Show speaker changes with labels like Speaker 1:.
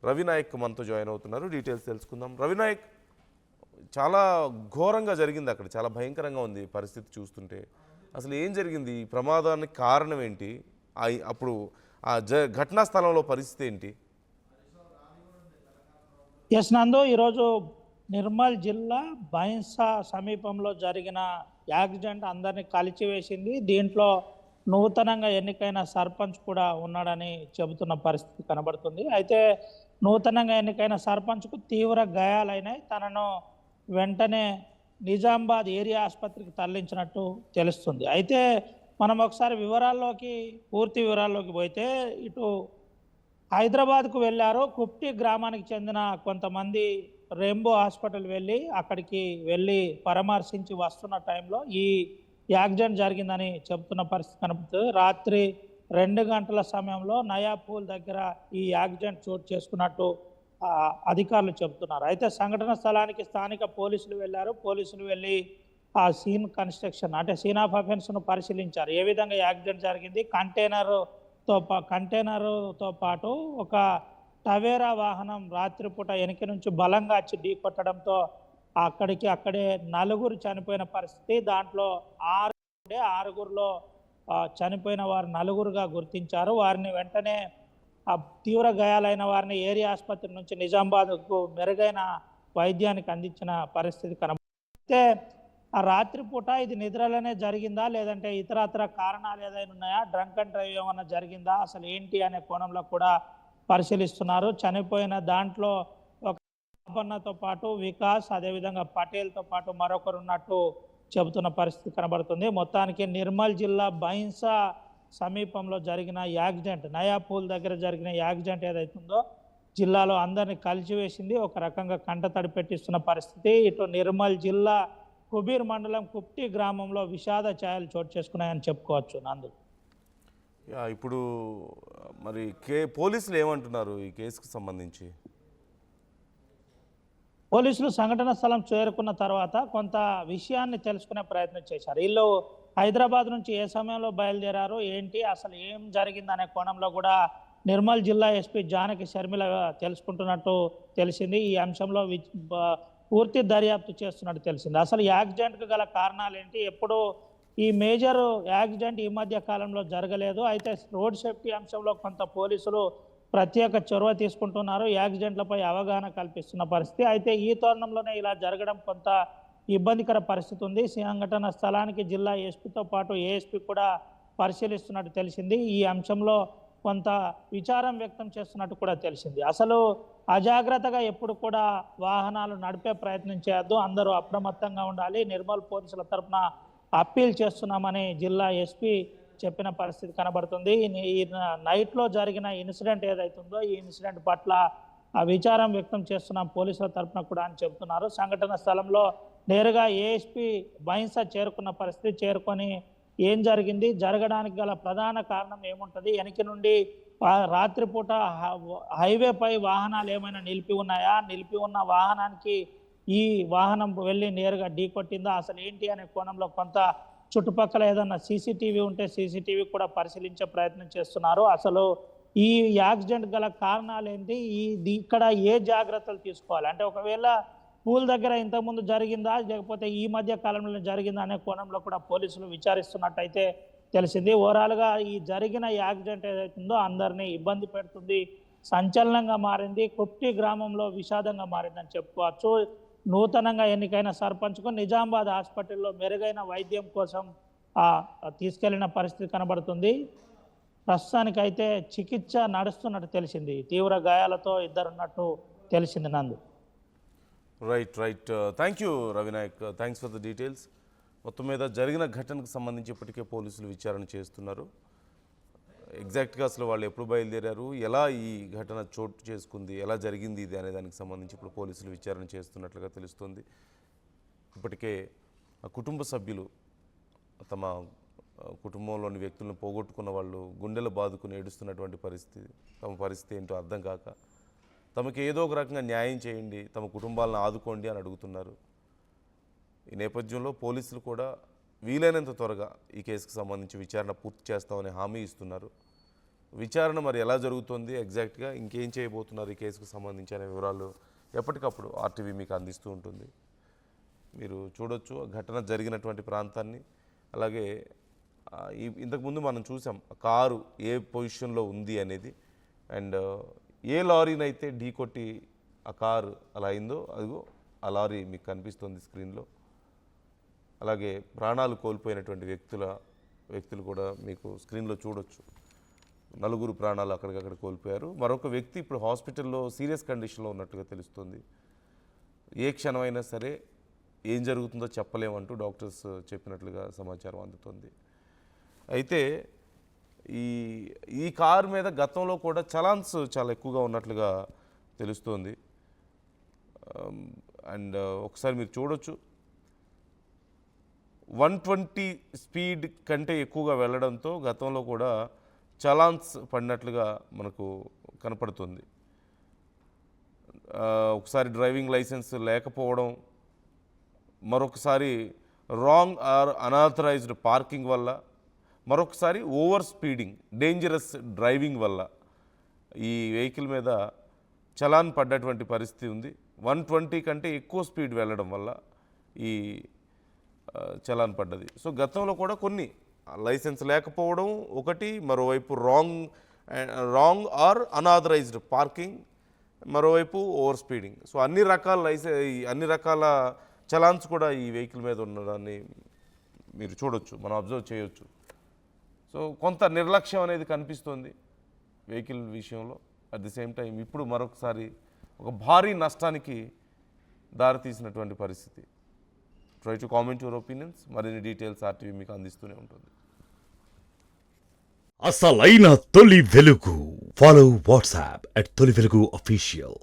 Speaker 1: రవినాయక్ మనతో జాయిన్ అవుతున్నారు. డీటెయిల్స్ తెలుసుకుందాం. రవినాయక్, చాలా ఘోరంగా జరిగింది అక్కడ, చాలా భయంకరంగా ఉంది పరిస్థితి చూస్తుంటే. అసలు ఏం జరిగింది? ఈ ప్రమాదానికి కారణం ఏంటి? అప్పుడు ఆ ఘటనా స్థలంలో పరిస్థితి ఏంటి?
Speaker 2: ఎస్ నందు, ఈరోజు నిర్మల్ జిల్లా బైన్సా సమీపంలో జరిగిన యాక్సిడెంట్ అందరినీ కలిచివేసింది. దీంట్లో నూతనంగా ఎన్నికైన సర్పంచ్ కూడా ఉన్నాడని చెబుతున్న పరిస్థితి కనబడుతుంది. అయితే నూతనంగా ఎన్నికైన సర్పంచ్కు తీవ్ర గాయాలైనాయి. తనను వెంటనే నిజామాబాద్ ఏరియా ఆసుపత్రికి తరలించినట్టు తెలుస్తుంది. అయితే మనం ఒకసారి పూర్తి వివరాల్లోకి పోతే, ఇటు హైదరాబాద్కు వెళ్ళారు. కుప్టి గ్రామానికి చెందిన కొంతమంది రెయిన్బో హాస్పిటల్ అక్కడికి వెళ్ళి పరామర్శించి వస్తున్న టైంలో ఈ యాక్సిడెంట్ జరిగిందని చెబుతున్న పరిస్థితి కనబడుతుంది. రాత్రి 2 గంటల సమయంలో నయాపూల్ దగ్గర ఈ యాక్సిడెంట్ చోటు చేసుకున్నట్టు అధికారులు చెబుతున్నారు. అయితే సంఘటన స్థలానికి స్థానిక పోలీసులు వెళ్ళారు. పోలీసులు వెళ్ళి ఆ సీన్ అంటే సీన్ ఆఫ్ అఫెన్స్ను పరిశీలించారు. ఏ విధంగా యాక్సిడెంట్ జరిగింది, కంటైనర్తో పాటు ఒక టవేరా వాహనం రాత్రిపూట వెనక నుంచి బలంగా వచ్చి ఢీకొట్టడంతో అక్కడే 4 చనిపోయిన పరిస్థితి. దాంట్లో 6గురిలో చనిపోయిన వారు 4గా గుర్తించారు. వారిని వెంటనే తీవ్ర గాయాలైన వారిని ఏరియా ఆసుపత్రి నుంచి నిజామాబాద్కు మెరుగైన వైద్యానికి అందించిన పరిస్థితి కనబడితే, ఆ రాత్రిపూట ఇది నిద్రలోనే జరిగిందా, లేదంటే ఇతరత్ర కారణాలు ఏదైనా ఉన్నాయా, డ్రంక్ అండ్ డ్రైవ్ ఏమన్నా జరిగిందా, అసలు ఏంటి అనే కోణంలో కూడా పరిశీలిస్తున్నారు. చనిపోయిన దాంట్లో ఒక అపన్నతో పాటు వికాస్, అదేవిధంగా పటేల్తో పాటు మరొకరు ఉన్నట్టు చెబుతున్న పరిస్థితి కనబడుతుంది. మొత్తానికి నిర్మల్ జిల్లా బైన్సా సమీపంలో జరిగిన యాక్సిడెంట్, నయాపూల్ దగ్గర జరిగిన యాక్సిడెంట్ ఏదైతుందో జిల్లాలో అందరినీ కలిచివేసింది. ఒక రకంగా కంటతడి పెట్టిస్తున్న పరిస్థితి. ఇటు నిర్మల్ జిల్లా కుబీర్ మండలం కుప్టి గ్రామంలో విషాద ఛాయలు చోటు చేసుకున్నాయని చెప్పుకోవచ్చు. నందు,
Speaker 1: ఇప్పుడు మరి పోలీసులు ఏమంటున్నారు ఈ కేసుకు సంబంధించి?
Speaker 2: పోలీసులు సంఘటన స్థలం చేరుకున్న తర్వాత కొంత విషయాన్ని తెలుసుకునే ప్రయత్నం చేశారు. వీళ్ళు హైదరాబాద్ నుంచి ఏ సమయంలో బయలుదేరారు, ఏంటి, అసలు ఏం జరిగింది అనే కోణంలో కూడా నిర్మల్ జిల్లా ఎస్పీ జానకి షర్మిల తెలుసుకుంటున్నట్టు తెలిసింది. ఈ అంశంలో పూర్తి దర్యాప్తు చేస్తున్నట్టు తెలిసింది. అసలు యాక్సిడెంట్కి గల కారణాలు ఏంటి, ఎప్పుడు ఈ మేజర్ యాక్సిడెంట్ ఈ మధ్య కాలంలో జరగలేదు. అయితే రోడ్ సేఫ్టీ అంశంలో కొంత పోలీసులు ప్రత్యేక చొరవ తీసుకుంటున్నారు. యాక్సిడెంట్లపై అవగాహన కల్పిస్తున్న పరిస్థితి. అయితే ఈ తరుణంలోనే ఇలా జరగడం కొంత ఇబ్బందికర పరిస్థితి ఉంది. సంఘటన స్థలానికి జిల్లా ఎస్పీతో పాటు ఏఎస్పీ కూడా పరిశీలిస్తున్నట్టు తెలిసింది. ఈ అంశంలో కొంత విచారం వ్యక్తం చేస్తున్నట్టు కూడా తెలిసింది. అసలు అజాగ్రత్తగా ఎప్పుడు కూడా వాహనాలు నడిపే ప్రయత్నం చేయొద్దు, అందరూ అప్రమత్తంగా ఉండాలి. నిర్మల్ పోలీసుల తరఫున అప్పీల్ చేస్తున్నామని జిల్లా ఎస్పీ చెప్పిన పరిస్థితి కనబడుతుంది. ఈ నైట్లో జరిగిన ఇన్సిడెంట్ ఏదైతుందో ఈ ఇన్సిడెంట్ పట్ల విచారం వ్యక్తం చేస్తున్నాం పోలీసుల తరఫున కూడా అని చెబుతున్నారు. సంఘటన స్థలంలో నేరుగా ఏఎస్పీ బైన్సా చేరుకున్న పరిస్థితి. చేరుకొని ఏం జరిగింది, జరగడానికి గల ప్రధాన కారణం ఏముంటుంది, వెనక నుండి రాత్రిపూట హైవేపై వాహనాలు ఏమైనా నిలిపి ఉన్నాయా, నిలిపి ఉన్న వాహనానికి ఈ వాహనం వెళ్ళి నేరుగా ఢీకొట్టిందా, అసలు ఏంటి అనే కోణంలో కొంత చుట్టుపక్కల ఏదన్నా సీసీటీవీ ఉంటే సీసీటీవీ కూడా పరిశీలించే ప్రయత్నం చేస్తున్నారు. అసలు ఈ యాక్సిడెంట్ గల కారణాలు ఏంటి, ఇక్కడ ఏ జాగ్రత్తలు తీసుకోవాలి, అంటే ఒకవేళ పూల్ దగ్గర ఇంతకుముందు జరిగిందా, లేకపోతే ఈ మధ్య కాలంలో జరిగిందా అనే కోణంలో కూడా పోలీసులు విచారిస్తున్నట్టయితే తెలిసింది. ఓవరాల్గా ఈ జరిగిన యాక్సిడెంట్ ఏదైతుందో అందరినీ ఇబ్బంది పెడుతుంది, సంచలనంగా మారింది, కుప్టి గ్రామంలో విషాదంగా మారిందని చెప్పుకోవచ్చు. నూతనంగా ఎన్నికైన సర్పంచ్కు నిజామాబాద్ హాస్పిటల్లో మెరుగైన వైద్యం కోసం తీసుకెళ్లిన పరిస్థితి కనబడుతుంది. ప్రస్తుతానికైతే చికిత్స నడుస్తున్నట్టు తెలిసింది. తీవ్ర గాయాలతో ఇద్దరున్నట్టు తెలిసింది. నందు,
Speaker 1: right. Thank you Ravinayak, thanks for the details. మొత్తం మీద జరిగిన ఘటనకు సంబంధించి ఇప్పటికే పోలీసులు విచారణ చేస్తున్నారు. ఎగ్జాక్ట్గా అసలు వాళ్ళు ఎప్పుడు బయలుదేరారు, ఎలా ఈ ఘటన చోటు చేసుకుంది, ఎలా జరిగింది ఇది అనే దానికి సంబంధించి ఇప్పుడు పోలీసులు విచారణ చేస్తున్నట్లుగా తెలుస్తుంది. ఇప్పటికే కుటుంబ సభ్యులు తమ కుటుంబంలోని వ్యక్తులను పోగొట్టుకున్న వాళ్ళు గుండెలు బాదుకుని ఏడుస్తున్నటువంటి పరిస్థితి, తమ పరిస్థితి ఏంటో అర్థం కాక తమకి ఏదో ఒక రకంగా న్యాయం చేయండి, తమ కుటుంబాలను ఆదుకోండి అని అడుగుతున్నారు. ఈ నేపథ్యంలో పోలీసులు కూడా వీలైనంత త్వరగా ఈ కేసుకు సంబంధించి విచారణ పూర్తి చేస్తామని హామీ ఇస్తున్నారు. విచారణ మరి ఎలా జరుగుతుంది ఎగ్జాక్ట్గా, ఇంకేం చేయబోతున్నారు ఈ కేసుకు సంబంధించిన వివరాలు ఎప్పటికప్పుడు ఆర్టీవీ మీకు అందిస్తూ ఉంటుంది. మీరు చూడొచ్చు ఆ ఘటన జరిగినటువంటి ప్రాంతాన్ని. అలాగే ఇంతకుముందు మనం చూసాం కారు ఏ పొజిషన్లో ఉంది అనేది, అండ్ ఏ లారీనైతే ఢీకొట్టి ఆ కారు అలా అయిందో అదిగో ఆ లారీ మీకు కనిపిస్తుంది స్క్రీన్లో. అలాగే ప్రాణాలు కోల్పోయినటువంటి వ్యక్తులు కూడా మీకు స్క్రీన్లో చూడొచ్చు. 4 ప్రాణాలు అక్కడికక్కడ కోల్పోయారు. మరొక వ్యక్తి ఇప్పుడు హాస్పిటల్లో సీరియస్ కండిషన్లో ఉన్నట్టుగా తెలుస్తుంది. ఏ క్షణమైనా సరే ఏం జరుగుతుందో చెప్పలేమంటూ డాక్టర్స్ చెప్పినట్లుగా సమాచారం అందుతుంది. అయితే ఈ కారు మీద గతంలో కూడా చలాన్స్ చాలా ఎక్కువగా ఉన్నట్లుగా తెలుస్తుంది. అండ్ ఒకసారి మీరు చూడొచ్చు 120 స్పీడ్ కంటే ఎక్కువగా వెళ్ళడంతో గతంలో కూడా చలాన్స్ పడినట్లుగా మనకు కనపడుతుంది. ఒకసారి డ్రైవింగ్ లైసెన్స్ లేకపోవడం, మరొకసారి రాంగ్ ఆర్ అనాథరైజ్డ్ పార్కింగ్ వల్ల, మరొకసారి ఓవర్ స్పీడింగ్ డేంజరస్ డ్రైవింగ్ వల్ల ఈ వెహికల్ మీద చలాన్ పడ్డటువంటి పరిస్థితి ఉంది. 120 కంటే ఎక్కువ స్పీడ్ వెళ్ళడం వల్ల ఈ చలాన్ పడ్డది. సో గతంలో కూడా కొన్ని లైసెన్స్ లేకపోవడం ఒకటి, మరోవైపు రాంగ్ ఆర్ అనాథరైజ్డ్ పార్కింగ్, మరోవైపు ఓవర్ స్పీడింగ్. సో అన్ని రకాల చలాన్స్ కూడా ఈ వెహికల్ మీద ఉండడాన్ని మీరు చూడొచ్చు, మనం అబ్జర్వ్ చేయొచ్చు. సో కొంత నిర్లక్ష్యం అనేది కనిపిస్తుంది వెహికల్ విషయంలో. అట్ ది సేమ్ టైం ఇప్పుడు మరొకసారి ఒక భారీ నష్టానికి దారితీసినటువంటి పరిస్థితి. Try to comment your opinions. మరిన్ని డీటెయిల్స్ ఆర్టీవీ మీకు అందిస్తూనే ఉంటుంది.
Speaker 3: అసలైన తొలి వెలుగు. ఫాలో వాట్సాప్ @తొలి వెలుగు official.